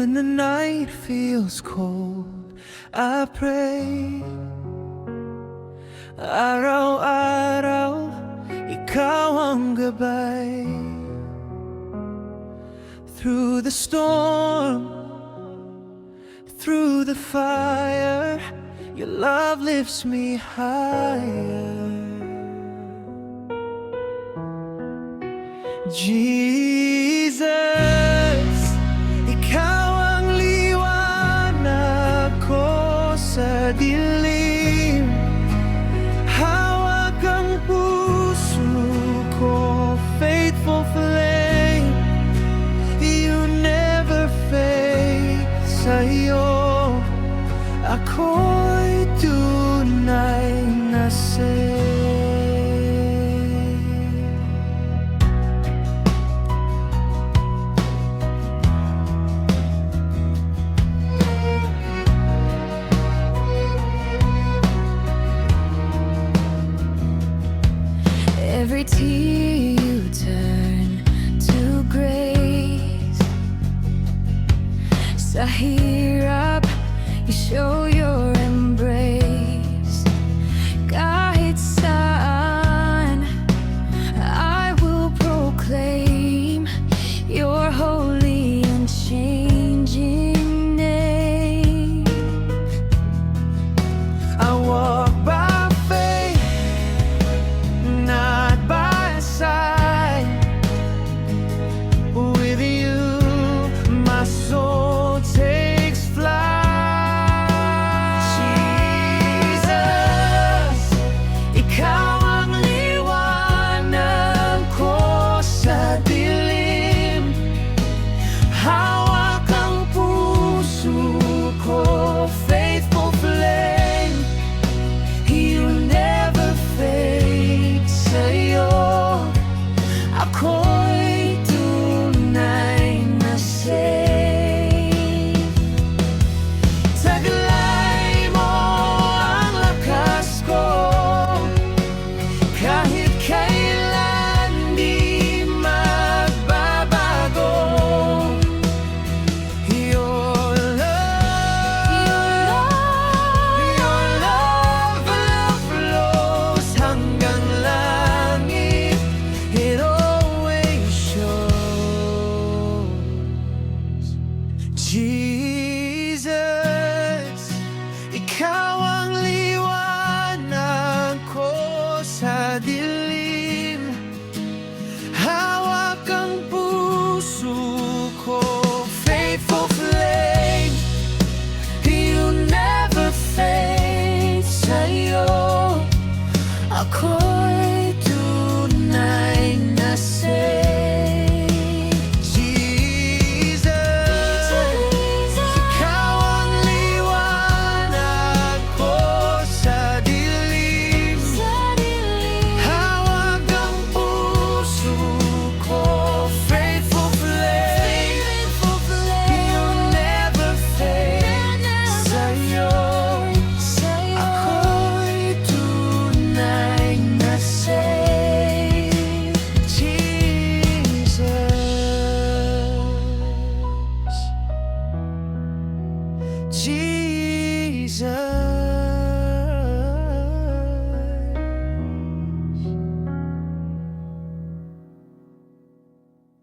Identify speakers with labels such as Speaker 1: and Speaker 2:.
Speaker 1: When the night feels cold, I pray. Araw-araw, ikaw ang gabay. Through the storm, through the fire, your love lifts me higher. Jesus, ikaw ang liwanag ko sa dilim. Hawak ang puso ko, faithful flame. You never fade, sa'yo ako'y tunay na sa'yo.
Speaker 2: Every tear you turn to grace. Sa hirap, you show your embrace. Kahit saan, I will proclaim your holy and changing name.
Speaker 1: I walk by faith, not by sight. With you, my soul takes flight. Jesus, ikaw ang liwanag ko sa dilim. Hawak ang puso ko, faithful flame. You never fade, sa'yo ako'y tunay na safe. Taglay mo ang lakas ko, kahit kailan di magbabago. Your love flows hanggang langit. It always shows. Jesus, ikaw ang liwanag ko sa dilim. Hawak ang puso ko, faithful flame. You never fade, sa'yo ako'y tunay na safe. Jesus, ikaw ang liwanag ko sa dilim. Hawak ang puso ko, faithful flame. You never fade, sa'yo ako'y tunay na safe. Jesus, Jesus.